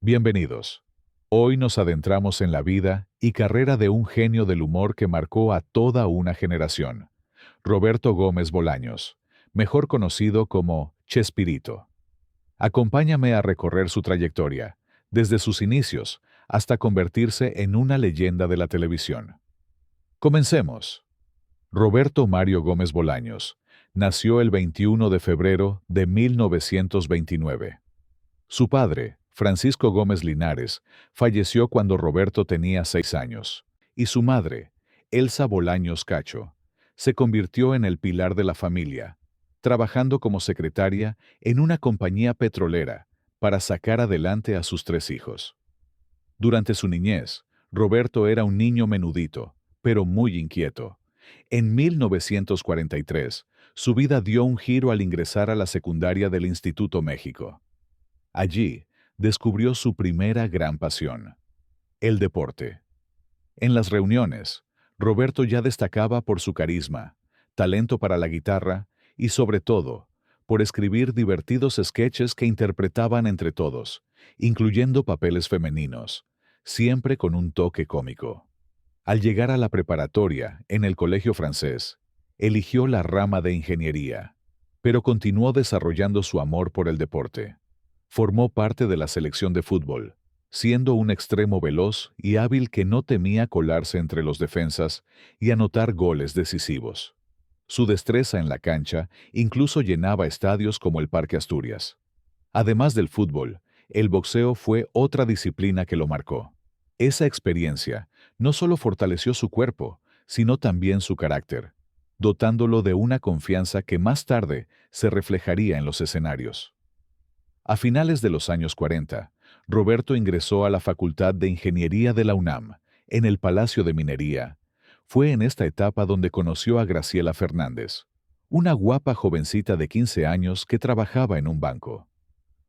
Bienvenidos. Hoy nos adentramos en la vida y carrera de un genio del humor que marcó a toda una generación, Roberto Gómez Bolaños, mejor conocido como Chespirito. Acompáñame a recorrer su trayectoria, desde sus inicios hasta convertirse en una leyenda de la televisión. Comencemos. Roberto Mario Gómez Bolaños nació el 21 de febrero de 1929. Su padre, Francisco Gómez Linares, falleció cuando Roberto tenía 6 años, y su madre, Elsa Bolaños Cacho, se convirtió en el pilar de la familia, trabajando como secretaria en una compañía petrolera para sacar adelante a sus 3 hijos. Durante su niñez, Roberto era un niño menudito, pero muy inquieto. En 1943, su vida dio un giro al ingresar a la secundaria del Instituto México. Allí, descubrió su primera gran pasión, el deporte. En las reuniones, Roberto ya destacaba por su carisma, talento para la guitarra y, sobre todo, por escribir divertidos sketches que interpretaban entre todos, incluyendo papeles femeninos, siempre con un toque cómico. Al llegar a la preparatoria, en el colegio francés, eligió la rama de ingeniería, pero continuó desarrollando su amor por el deporte. Formó parte de la selección de fútbol, siendo un extremo veloz y hábil que no temía colarse entre los defensas y anotar goles decisivos. Su destreza en la cancha incluso llenaba estadios como el Parque Asturias. Además del fútbol, el boxeo fue otra disciplina que lo marcó. Esa experiencia no solo fortaleció su cuerpo, sino también su carácter, dotándolo de una confianza que más tarde se reflejaría en los escenarios. A finales de los años 40, Roberto ingresó a la Facultad de Ingeniería de la UNAM, en el Palacio de Minería. Fue en esta etapa donde conoció a Graciela Fernández, una guapa jovencita de 15 años que trabajaba en un banco.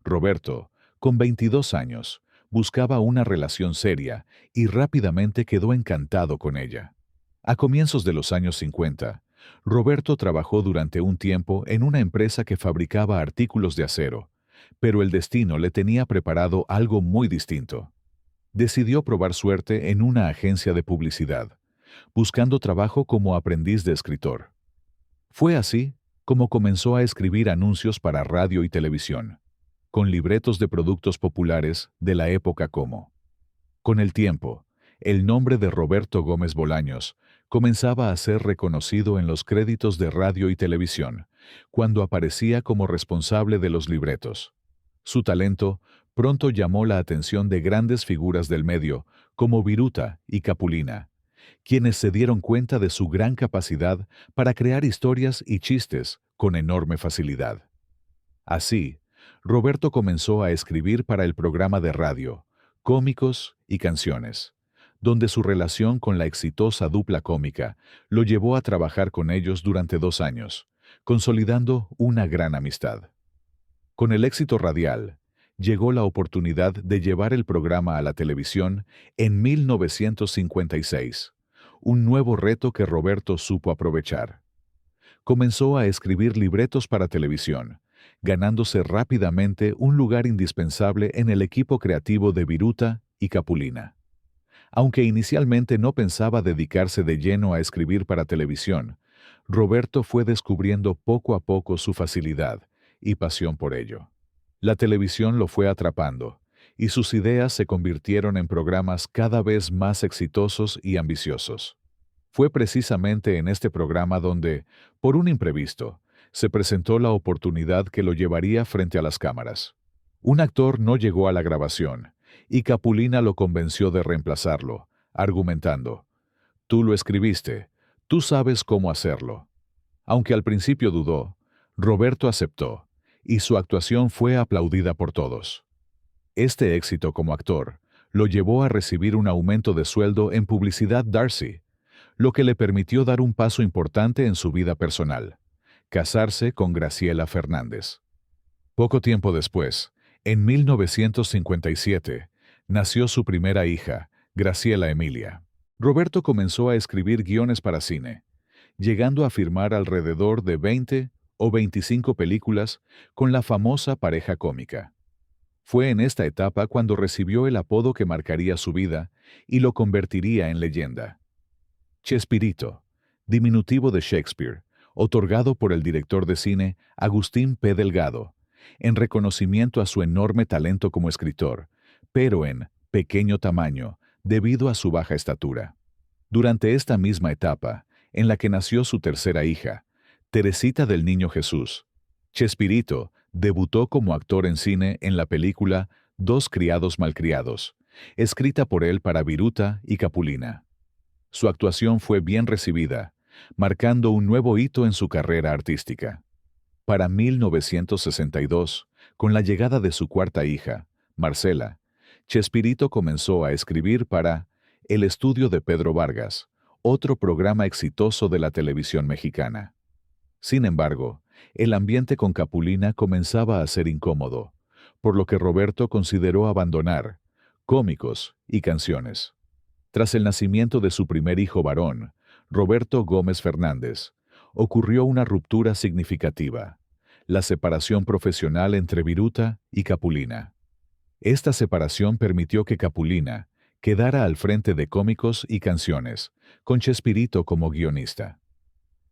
Roberto, con 22 años, buscaba una relación seria y rápidamente quedó encantado con ella. A comienzos de los años 50, Roberto trabajó durante un tiempo en una empresa que fabricaba artículos de acero, pero el destino le tenía preparado algo muy distinto. Decidió probar suerte en una agencia de publicidad, buscando trabajo como aprendiz de escritor. Fue así como comenzó a escribir anuncios para radio y televisión, con libretos de productos populares de la época como. Con el tiempo, el nombre de Roberto Gómez Bolaños comenzaba a ser reconocido en los créditos de radio y televisión, cuando aparecía como responsable de los libretos. Su talento pronto llamó la atención de grandes figuras del medio, como Viruta y Capulina, quienes se dieron cuenta de su gran capacidad para crear historias y chistes con enorme facilidad. Así, Roberto comenzó a escribir para el programa de radio, Cómicos y Canciones, donde su relación con la exitosa dupla cómica lo llevó a trabajar con ellos durante 2 años, consolidando una gran amistad. Con el éxito radial, llegó la oportunidad de llevar el programa a la televisión en 1956, un nuevo reto que Roberto supo aprovechar. Comenzó a escribir libretos para televisión, ganándose rápidamente un lugar indispensable en el equipo creativo de Viruta y Capulina. Aunque inicialmente no pensaba dedicarse de lleno a escribir para televisión, Roberto fue descubriendo poco a poco su facilidad y pasión por ello. La televisión lo fue atrapando, y sus ideas se convirtieron en programas cada vez más exitosos y ambiciosos. Fue precisamente en este programa donde, por un imprevisto, se presentó la oportunidad que lo llevaría frente a las cámaras. Un actor no llegó a la grabación, y Capulina lo convenció de reemplazarlo, argumentando: «Tú lo escribiste, tú sabes cómo hacerlo». Aunque al principio dudó, Roberto aceptó, y su actuación fue aplaudida por todos. Este éxito como actor lo llevó a recibir un aumento de sueldo en Publicidad Darcy, lo que le permitió dar un paso importante en su vida personal: casarse con Graciela Fernández. Poco tiempo después, en 1957, nació su primera hija, Graciela Emilia. Roberto comenzó a escribir guiones para cine, llegando a firmar alrededor de 20 o 25 películas con la famosa pareja cómica. Fue en esta etapa cuando recibió el apodo que marcaría su vida y lo convertiría en leyenda. Chespirito, diminutivo de Shakespeare, otorgado por el director de cine Agustín P. Delgado, en reconocimiento a su enorme talento como escritor, pero en pequeño tamaño debido a su baja estatura. Durante esta misma etapa, en la que nació su tercera hija, Teresita del Niño Jesús, Chespirito debutó como actor en cine en la película Dos criados malcriados, escrita por él para Viruta y Capulina. Su actuación fue bien recibida, marcando un nuevo hito en su carrera artística. Para 1962, con la llegada de su cuarta hija, Marcela, Chespirito comenzó a escribir para El Estudio de Pedro Vargas, otro programa exitoso de la televisión mexicana. Sin embargo, el ambiente con Capulina comenzaba a ser incómodo, por lo que Roberto consideró abandonar cómicos y canciones. Tras el nacimiento de su primer hijo varón, Roberto Gómez Fernández, ocurrió una ruptura significativa, la separación profesional entre Viruta y Capulina. Esta separación permitió que Capulina quedara al frente de cómicos y canciones, con Chespirito como guionista.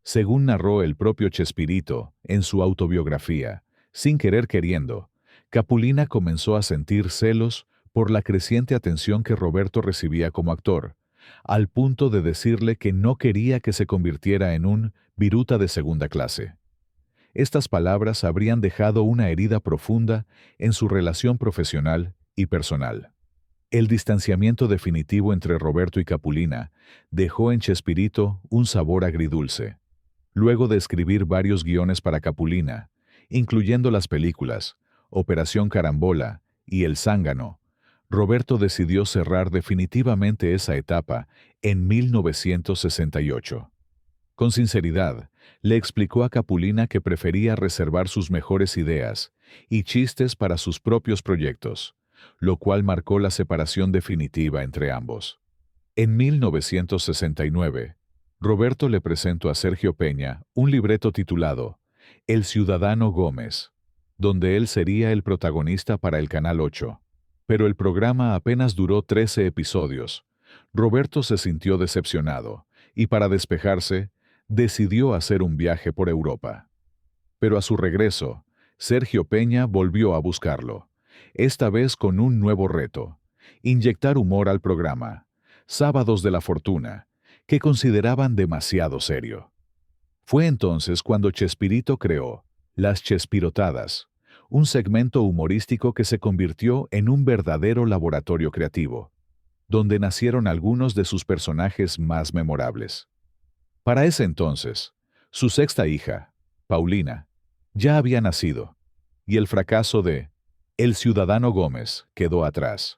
Según narró el propio Chespirito en su autobiografía, Sin querer queriendo, Capulina comenzó a sentir celos por la creciente atención que Roberto recibía como actor, al punto de decirle que no quería que se convirtiera en un viruta de segunda clase. Estas palabras habrían dejado una herida profunda en su relación profesional y personal. El distanciamiento definitivo entre Roberto y Capulina dejó en Chespirito un sabor agridulce. Luego de escribir varios guiones para Capulina, incluyendo las películas Operación Carambola y El Zángano, Roberto decidió cerrar definitivamente esa etapa en 1968. Con sinceridad, le explicó a Capulina que prefería reservar sus mejores ideas y chistes para sus propios proyectos, lo cual marcó la separación definitiva entre ambos. En 1969, Roberto le presentó a Sergio Peña un libreto titulado El Ciudadano Gómez, donde él sería el protagonista para el Canal 8. Pero el programa apenas duró 13 episodios. Roberto se sintió decepcionado y, para despejarse, decidió hacer un viaje por Europa. Pero a su regreso, Sergio Peña volvió a buscarlo, esta vez con un nuevo reto: inyectar humor al programa Sábados de la Fortuna, que consideraban demasiado serio. Fue entonces cuando Chespirito creó Las Chespirotadas, un segmento humorístico que se convirtió en un verdadero laboratorio creativo, donde nacieron algunos de sus personajes más memorables. Para ese entonces, su sexta hija, Paulina, ya había nacido, y el fracaso de El Ciudadano Gómez quedó atrás.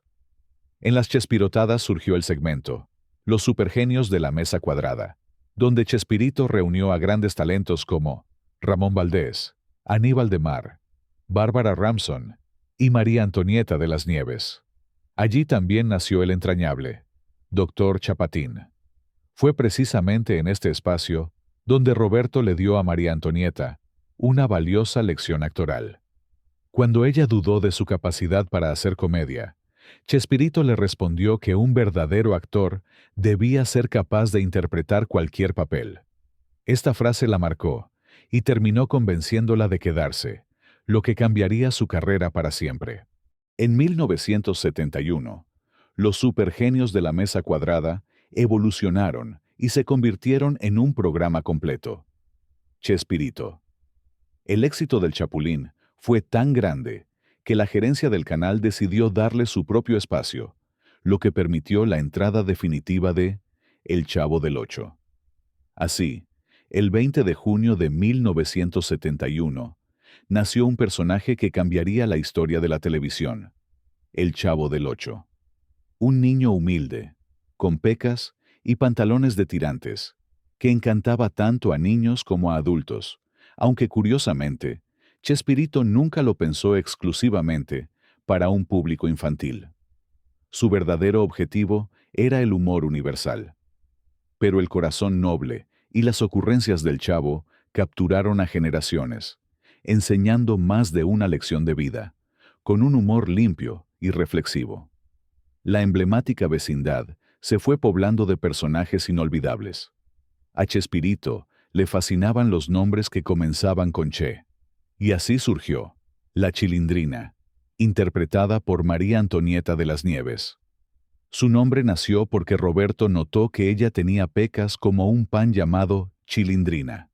En Las Chespirotadas surgió el segmento Los Supergenios de la Mesa Cuadrada, donde Chespirito reunió a grandes talentos como Ramón Valdés, Aníbal de Mar, Bárbara Ramson y María Antonieta de las Nieves. Allí también nació el entrañable Dr. Chapatín. Fue precisamente en este espacio donde Roberto le dio a María Antonieta una valiosa lección actoral. Cuando ella dudó de su capacidad para hacer comedia, Chespirito le respondió que un verdadero actor debía ser capaz de interpretar cualquier papel. Esta frase la marcó y terminó convenciéndola de quedarse, lo que cambiaría su carrera para siempre. En 1971, los supergenios de la Mesa Cuadrada evolucionaron y se convirtieron en un programa completo. Chespirito. El éxito del Chapulín fue tan grande que la gerencia del canal decidió darle su propio espacio, lo que permitió la entrada definitiva de El Chavo del Ocho. Así, el 20 de junio de 1971, nació un personaje que cambiaría la historia de la televisión: El Chavo del Ocho. Un niño humilde, con pecas y pantalones de tirantes, que encantaba tanto a niños como a adultos, aunque curiosamente, Chespirito nunca lo pensó exclusivamente para un público infantil. Su verdadero objetivo era el humor universal. Pero el corazón noble y las ocurrencias del Chavo capturaron a generaciones, enseñando más de una lección de vida, con un humor limpio y reflexivo. La emblemática vecindad se fue poblando de personajes inolvidables. A Chespirito le fascinaban los nombres que comenzaban con Che. Y así surgió La Chilindrina, interpretada por María Antonieta de las Nieves. Su nombre nació porque Roberto notó que ella tenía pecas como un pan llamado chilindrina.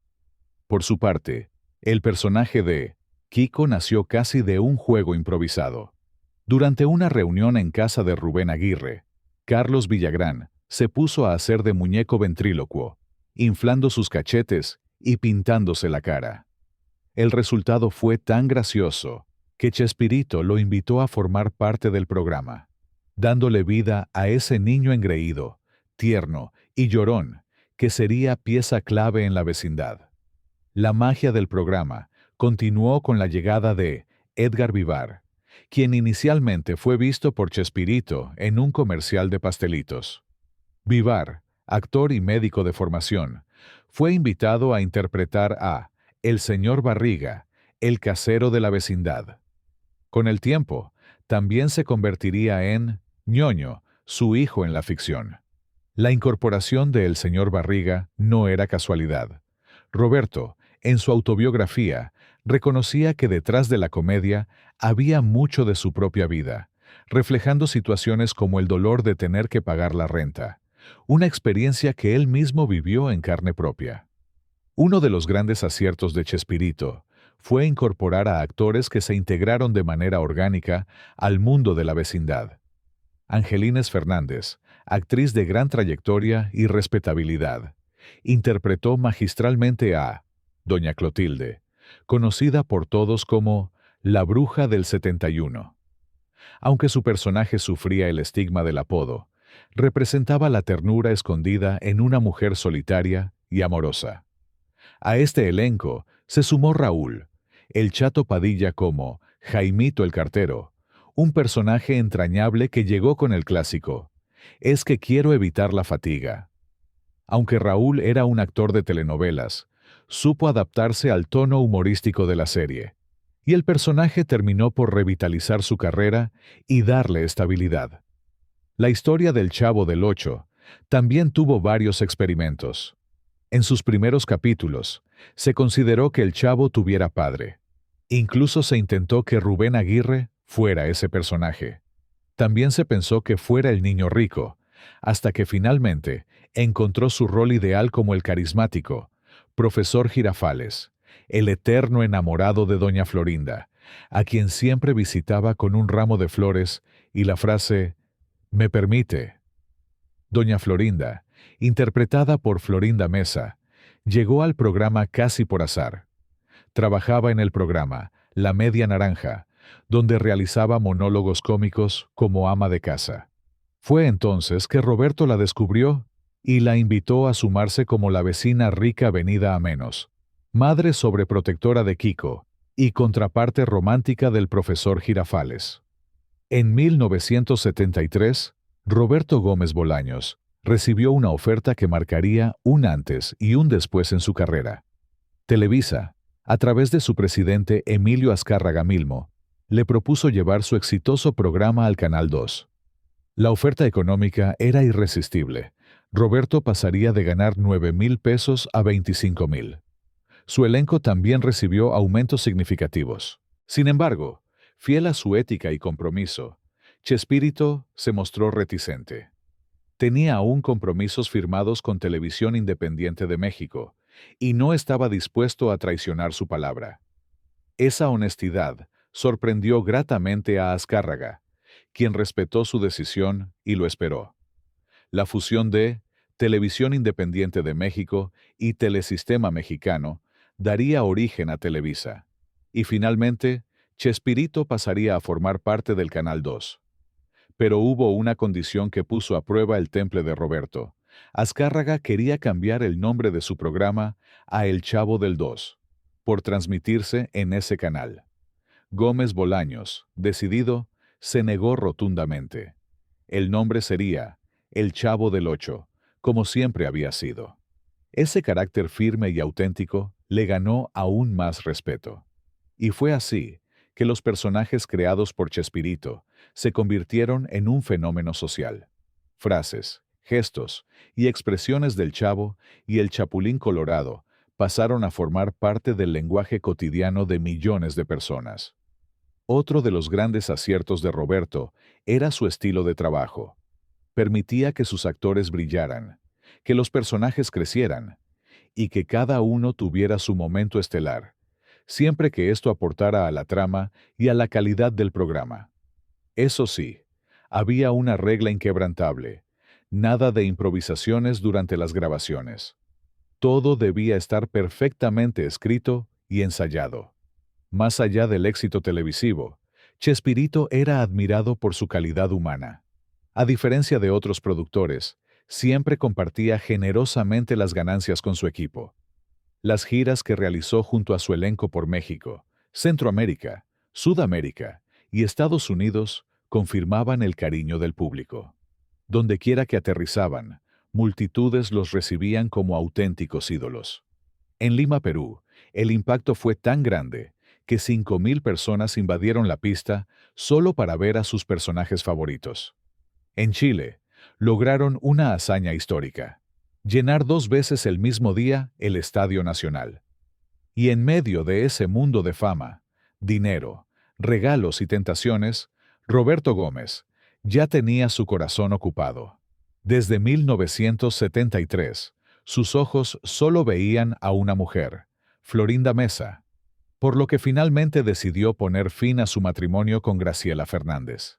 Por su parte, el personaje de Kiko nació casi de un juego improvisado. Durante una reunión en casa de Rubén Aguirre, Carlos Villagrán se puso a hacer de muñeco ventrílocuo, inflando sus cachetes y pintándose la cara. El resultado fue tan gracioso que Chespirito lo invitó a formar parte del programa, dándole vida a ese niño engreído, tierno y llorón que sería pieza clave en la vecindad. La magia del programa continuó con la llegada de Edgar Vivar, quien inicialmente fue visto por Chespirito en un comercial de pastelitos. Vivar, actor y médico de formación, fue invitado a interpretar a el señor Barriga, el casero de la vecindad. Con el tiempo, también se convertiría en Ñoño, su hijo en la ficción. La incorporación de el señor Barriga no era casualidad. Roberto, en su autobiografía, reconocía que detrás de la comedia había mucho de su propia vida, reflejando situaciones como el dolor de tener que pagar la renta, una experiencia que él mismo vivió en carne propia. Uno de los grandes aciertos de Chespirito fue incorporar a actores que se integraron de manera orgánica al mundo de la vecindad. Angelines Fernández, actriz de gran trayectoria y respetabilidad, interpretó magistralmente a Doña Clotilde, conocida por todos como la Bruja del 71. Aunque su personaje sufría el estigma del apodo, representaba la ternura escondida en una mujer solitaria y amorosa. A este elenco se sumó Raúl, el Chato Padilla como Jaimito el Cartero, un personaje entrañable que llegó con el clásico "Es que quiero evitar la fatiga". Aunque Raúl era un actor de telenovelas, supo adaptarse al tono humorístico de la serie, y el personaje terminó por revitalizar su carrera y darle estabilidad. La historia del Chavo del Ocho también tuvo varios experimentos. En sus primeros capítulos, se consideró que el Chavo tuviera padre. Incluso se intentó que Rubén Aguirre fuera ese personaje. También se pensó que fuera el niño rico, hasta que finalmente encontró su rol ideal como el carismático profesor Girafales, el eterno enamorado de doña Florinda, a quien siempre visitaba con un ramo de flores y la frase "¿Me permite?". Doña Florinda, interpretada por Florinda Mesa, llegó al programa casi por azar. Trabajaba en el programa La Media Naranja, donde realizaba monólogos cómicos como ama de casa. Fue entonces que Roberto la descubrió y la invitó a sumarse como la vecina rica venida a menos, madre sobreprotectora de Kiko y contraparte romántica del profesor Girafales. En 1973, Roberto Gómez Bolaños recibió una oferta que marcaría un antes y un después en su carrera. Televisa, a través de su presidente Emilio Azcárraga Milmo, le propuso llevar su exitoso programa al Canal 2. La oferta económica era irresistible. Roberto pasaría de ganar 9,000 pesos a 25,000. Su elenco también recibió aumentos significativos. Sin embargo, fiel a su ética y compromiso, Chespirito se mostró reticente. Tenía aún compromisos firmados con Televisión Independiente de México y no estaba dispuesto a traicionar su palabra. Esa honestidad sorprendió gratamente a Azcárraga, quien respetó su decisión y lo esperó. La fusión de Televisión Independiente de México y Telesistema Mexicano daría origen a Televisa. Y finalmente, Chespirito pasaría a formar parte del Canal 2. Pero hubo una condición que puso a prueba el temple de Roberto. Azcárraga quería cambiar el nombre de su programa a El Chavo del 2, por transmitirse en ese canal. Gómez Bolaños, decidido, se negó rotundamente. El nombre sería El Chavo del 8, como siempre había sido. Ese carácter firme y auténtico le ganó aún más respeto. Y fue así que los personajes creados por Chespirito se convirtieron en un fenómeno social. Frases, gestos y expresiones del Chavo y el Chapulín Colorado pasaron a formar parte del lenguaje cotidiano de millones de personas. Otro de los grandes aciertos de Roberto era su estilo de trabajo. Permitía que sus actores brillaran, que los personajes crecieran y que cada uno tuviera su momento estelar, siempre que esto aportara a la trama y a la calidad del programa. Eso sí, había una regla inquebrantable: nada de improvisaciones durante las grabaciones. Todo debía estar perfectamente escrito y ensayado. Más allá del éxito televisivo, Chespirito era admirado por su calidad humana. A diferencia de otros productores, siempre compartía generosamente las ganancias con su equipo. Las giras que realizó junto a su elenco por México, Centroamérica, Sudamérica y Estados Unidos confirmaban el cariño del público. Dondequiera que aterrizaban, multitudes los recibían como auténticos ídolos. En Lima, Perú, el impacto fue tan grande que 5,000 personas invadieron la pista solo para ver a sus personajes favoritos. En Chile, lograron una hazaña histórica: llenar 2 veces el mismo día el Estadio Nacional. Y en medio de ese mundo de fama, dinero, regalos y tentaciones, Roberto Gómez ya tenía su corazón ocupado. Desde 1973, sus ojos solo veían a una mujer, Florinda Meza, por lo que finalmente decidió poner fin a su matrimonio con Graciela Fernández.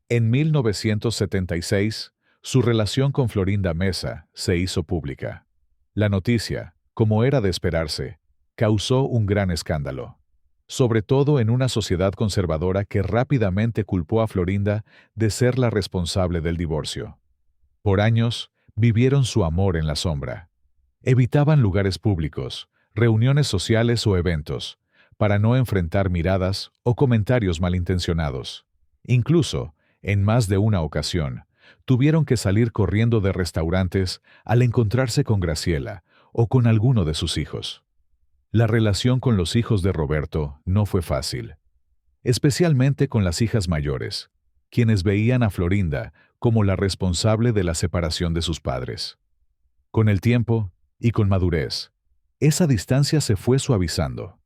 En 1976, su relación con Florinda Meza se hizo pública. La noticia, como era de esperarse, causó un gran escándalo, sobre todo en una sociedad conservadora que rápidamente culpó a Florinda de ser la responsable del divorcio. Por años, vivieron su amor en la sombra. Evitaban lugares públicos, reuniones sociales o eventos, para no enfrentar miradas o comentarios malintencionados. Incluso, en más de una ocasión, tuvieron que salir corriendo de restaurantes al encontrarse con Graciela o con alguno de sus hijos. La relación con los hijos de Roberto no fue fácil, especialmente con las hijas mayores, quienes veían a Florinda como la responsable de la separación de sus padres. Con el tiempo, y con madurez, esa distancia se fue suavizando.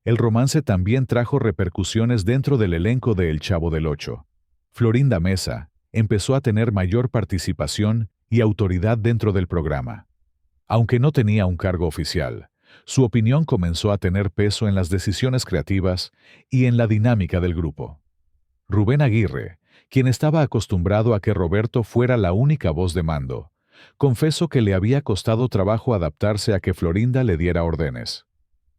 El romance también trajo repercusiones dentro del elenco de El Chavo del Ocho. Florinda Meza empezó a tener mayor participación y autoridad dentro del programa. Aunque no tenía un cargo oficial, su opinión comenzó a tener peso en las decisiones creativas y en la dinámica del grupo. Rubén Aguirre, quien estaba acostumbrado a que Roberto fuera la única voz de mando, confesó que le había costado trabajo adaptarse a que Florinda le diera órdenes.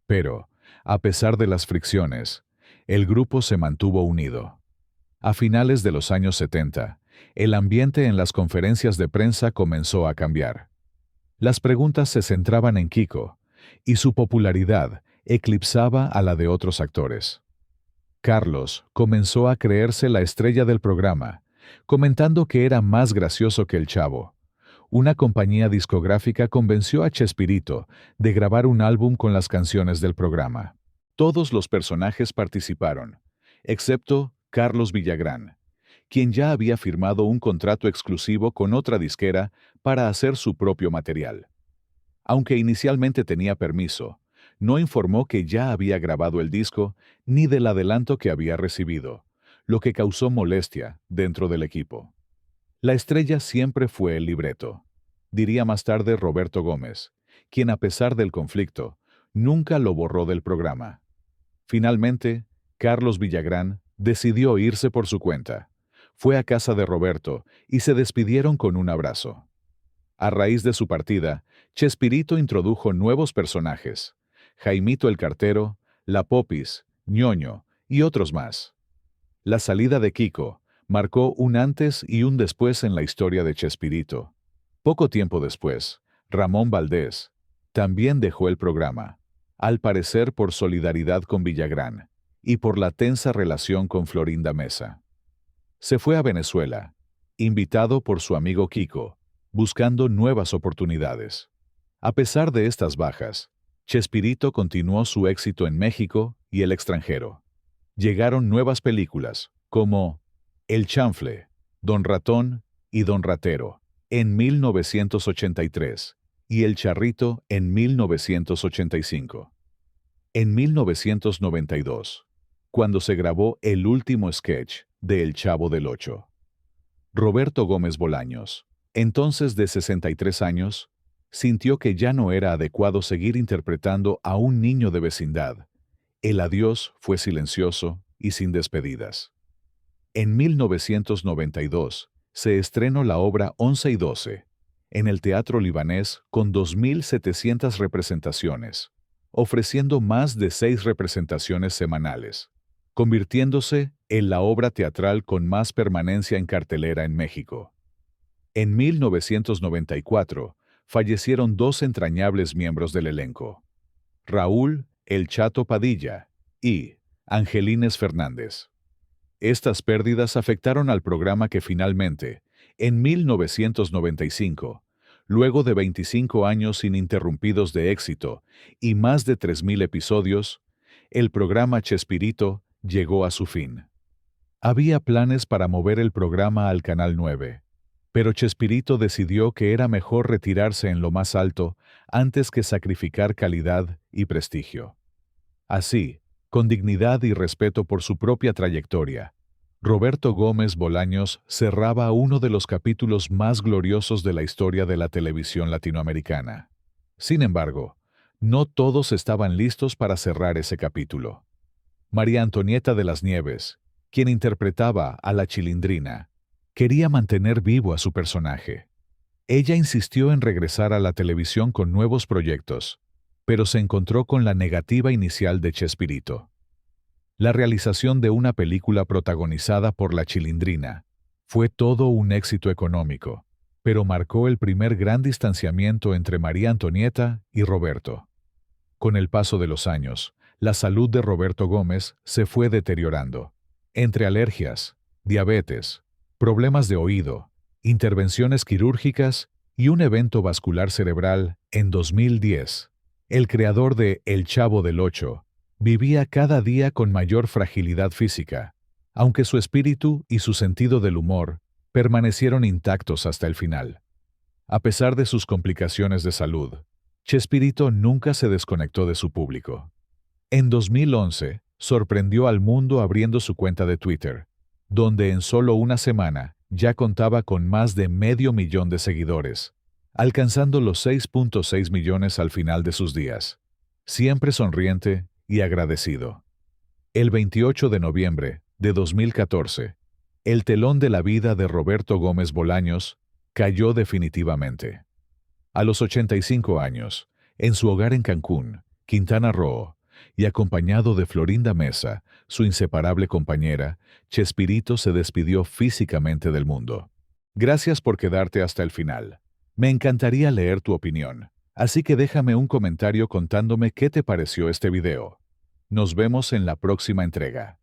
Pero, a pesar de las fricciones, el grupo se mantuvo unido. A finales de los años 70, el ambiente en las conferencias de prensa comenzó a cambiar. Las preguntas se centraban en Kiko, y su popularidad eclipsaba a la de otros actores. Carlos comenzó a creerse la estrella del programa, comentando que era más gracioso que el Chavo. Una compañía discográfica convenció a Chespirito de grabar un álbum con las canciones del programa. Todos los personajes participaron, excepto Carlos Villagrán, quien ya había firmado un contrato exclusivo con otra disquera para hacer su propio material. Aunque inicialmente tenía permiso, no informó que ya había grabado el disco ni del adelanto que había recibido, lo que causó molestia dentro del equipo. La estrella siempre fue el libreto, diría más tarde Roberto Gómez, quien a pesar del conflicto, nunca lo borró del programa. Finalmente, Carlos Villagrán decidió irse por su cuenta. Fue a casa de Roberto y se despidieron con un abrazo. A raíz de su partida, Chespirito introdujo nuevos personajes: Jaimito el Cartero, La Popis, Ñoño y otros más. La salida de Kiko marcó un antes y un después en la historia de Chespirito. Poco tiempo después, Ramón Valdés también dejó el programa, al parecer por solidaridad con Villagrán y por la tensa relación con Florinda Meza. Se fue a Venezuela, invitado por su amigo Kiko, buscando nuevas oportunidades. A pesar de estas bajas, Chespirito continuó su éxito en México y el extranjero. Llegaron nuevas películas, como El Chanfle, Don Ratón y Don Ratero, en 1983, y El Charrito en 1985. En 1992, cuando se grabó el último sketch de El Chavo del Ocho, Roberto Gómez Bolaños, entonces de 63 años, sintió que ya no era adecuado seguir interpretando a un niño de vecindad. El adiós fue silencioso y sin despedidas. En 1992 se estrenó la obra 11 y 12 en el Teatro Libanés con 2.700 representaciones, ofreciendo más de 6 representaciones semanales, convirtiéndose en la obra teatral con más permanencia en cartelera en México. En 1994 fallecieron 2 entrañables miembros del elenco: Raúl El Chato Padilla y Angelines Fernández. Estas pérdidas afectaron al programa que finalmente, en 1995, luego de 25 años ininterrumpidos de éxito y más de 3.000 episodios, el programa Chespirito llegó a su fin. Había planes para mover el programa al Canal 9, pero Chespirito decidió que era mejor retirarse en lo más alto antes que sacrificar calidad y prestigio. Así, con dignidad y respeto por su propia trayectoria, Roberto Gómez Bolaños cerraba uno de los capítulos más gloriosos de la historia de la televisión latinoamericana. Sin embargo, no todos estaban listos para cerrar ese capítulo. María Antonieta de las Nieves, quien interpretaba a la Chilindrina, quería mantener vivo a su personaje. Ella insistió en regresar a la televisión con nuevos proyectos, pero se encontró con la negativa inicial de Chespirito. La realización de una película protagonizada por la Chilindrina fue todo un éxito económico, pero marcó el primer gran distanciamiento entre María Antonieta y Roberto. Con el paso de los años, la salud de Roberto Gómez se fue deteriorando. Entre alergias, diabetes, problemas de oído, intervenciones quirúrgicas y un evento vascular cerebral, en 2010, el creador de El Chavo del Ocho vivía cada día con mayor fragilidad física, aunque su espíritu y su sentido del humor permanecieron intactos hasta el final. A pesar de sus complicaciones de salud, Chespirito nunca se desconectó de su público. En 2011, sorprendió al mundo abriendo su cuenta de Twitter, donde en solo una semana ya contaba con más de 500.000 de seguidores, alcanzando los 6.6 millones al final de sus días. Siempre sonriente y agradecido. El 28 de noviembre de 2014, el telón de la vida de Roberto Gómez Bolaños cayó definitivamente. A los 85 años, en su hogar en Cancún, Quintana Roo, y acompañado de Florinda Mesa, su inseparable compañera, Chespirito se despidió físicamente del mundo. Gracias por quedarte hasta el final. Me encantaría leer tu opinión, así que déjame un comentario contándome qué te pareció este video. Nos vemos en la próxima entrega.